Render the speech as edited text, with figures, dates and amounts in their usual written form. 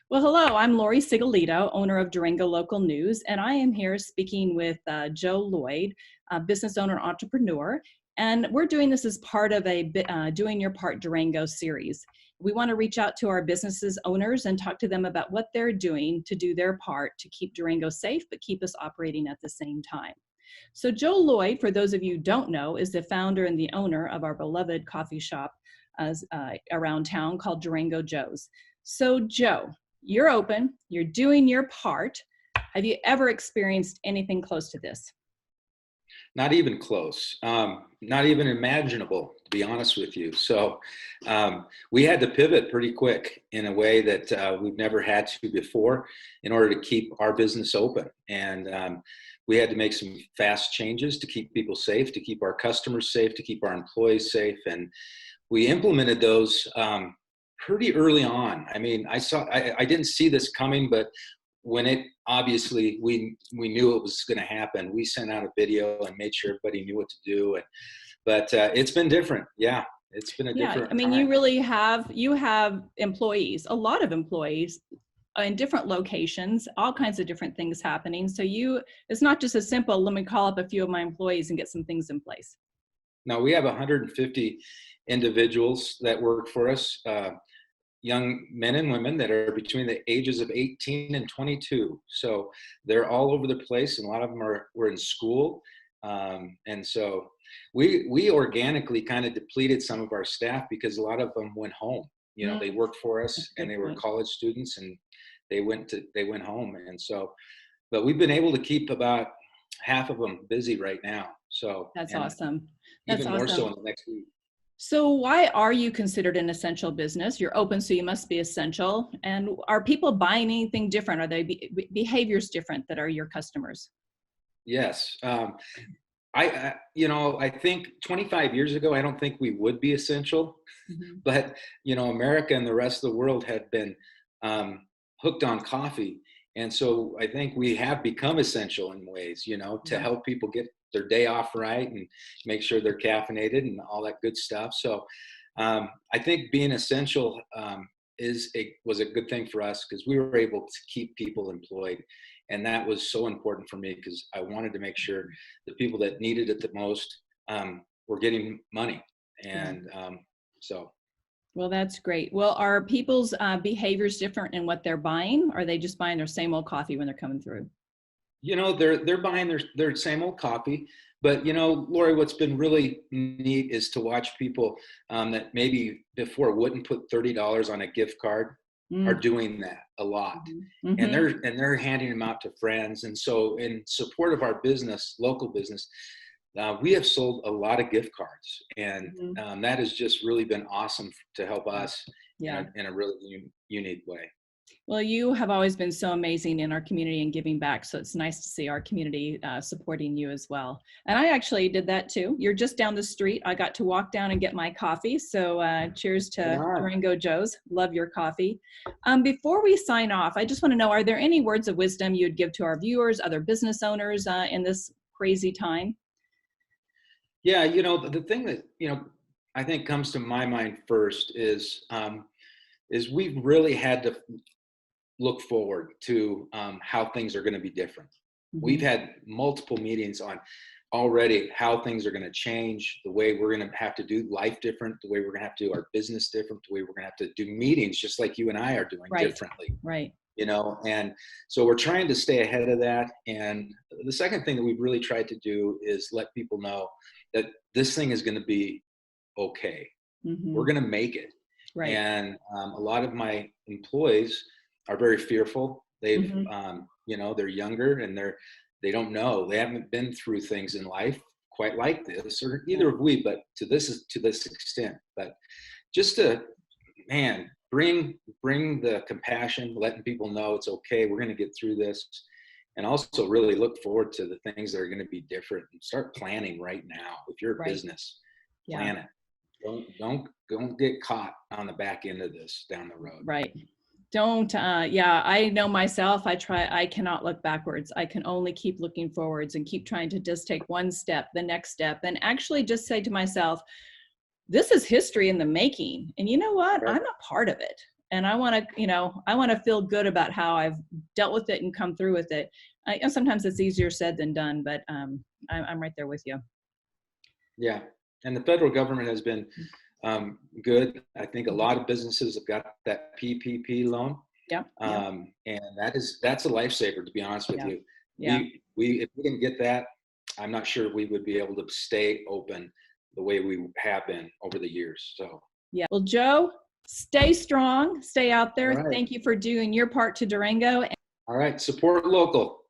Well, hello, I'm Laurie Sigillito, owner of Durango Local News, and I am here speaking with Joe Lloyd, a business owner and entrepreneur. And we're doing this as part of a Doing Your Part Durango series. We want to reach out to our businesses owners and talk to them about what they're doing to do their part to keep Durango safe, but keep us operating at the same time. So Joe Lloyd, for those of you who don't know, is the founder and the owner of our beloved coffee shop around town called Durango Joe's. So Joe, you're open, you're doing your part. Have you ever experienced anything close to this? Not even close, not even imaginable, to be honest with you. So we had to pivot pretty quick in a way that we've never had to before in order to keep our business open. And we had to make some fast changes to keep people safe, to keep our customers safe, to keep our employees safe. And we implemented those pretty early on. I mean, I didn't see this coming, but when it obviously we knew it was going to happen, we sent out a video and made sure everybody knew what to do. But it's been different. Yeah, it's been a different. I mean, time. you have employees, a lot of employees in different locations, all kinds of different things happening. So it's not just as simple, let me call up a few of my employees and get some things in place. Now we have 150 individuals that work for us. Young men and women that are between the ages of 18 and 22. So they're all over the place, and a lot of them were in school. And so we organically kind of depleted some of our staff because a lot of them went home. You know, they worked for us and they were college students, and they went home. And so, but we've been able to keep about half of them busy right now. So that's awesome. That's even more so in the next week. So why are you considered an essential business? You're open, so you must be essential. And are people buying anything different? Are they behaviors different that are your customers? Yes. I think 25 years ago, I don't think we would be essential, but, America and the rest of the world had been hooked on coffee. And so I think we have become essential in ways, to help people get their day off right and make sure they're caffeinated and all that good stuff. So I think being essential was a good thing for us because we were able to keep people employed. And that was so important for me because I wanted to make sure the people that needed it the most were getting money. And so. Well, that's great. Well, are people's behaviors different in what they're buying? Or are they just buying their same old coffee when they're coming through? They're buying their same old coffee, but Laurie, what's been really neat is to watch people that maybe before wouldn't put $30 on a gift card are doing that a lot, and they're handing them out to friends. And so, in support of our business, local business, we have sold a lot of gift cards, and that has just really been awesome to help us in a really unique way. Well, you have always been so amazing in our community and giving back. So it's nice to see our community supporting you as well. And I actually did that too. You're just down the street. I got to walk down and get my coffee. So cheers to Durango Joe's. Love your coffee. Before we sign off, I just want to know, are there any words of wisdom you'd give to our viewers, other business owners in this crazy time? Yeah, the thing that, I think comes to my mind first is we've really had to look forward to how things are going to be different. We've had multiple meetings on already how things are going to change, the way we're going to have to do life different, the way we're going to have to do our business different, the way we're going to have to do meetings just like you and I are doing differently. Right. And so we're trying to stay ahead of that. And the second thing that we've really tried to do is let people know that this thing is going to be okay. We're going to make it. Right. And a lot of my employees are very fearful. They've, they're younger and they don't know. They haven't been through things in life quite like this, or either have we, but to this extent. But just to, bring the compassion, letting people know it's okay. We're going to get through this, and also really look forward to the things that are going to be different. And start planning right now. If you're a business, plan it. Don't get caught on the back end of this down the road. Right. Don't, I know myself, I cannot look backwards. I can only keep looking forwards and keep trying to just take one step, the next step, and actually just say to myself, this is history in the making. And you know what? I'm a part of it. and I want to, I want to feel good about how I've dealt with it and come through with it. Sometimes it's easier said than done, but I'm right there with you. Yeah, and the federal government has been good. I think a lot of businesses have got that PPP loan. Yeah. And that's a lifesaver, to be honest with you. Yeah. We if we didn't get that, I'm not sure we would be able to stay open the way we have been over the years. So yeah. Well, Joe, stay strong, stay out there. All right. Thank you for doing your part to Durango. All right, support local.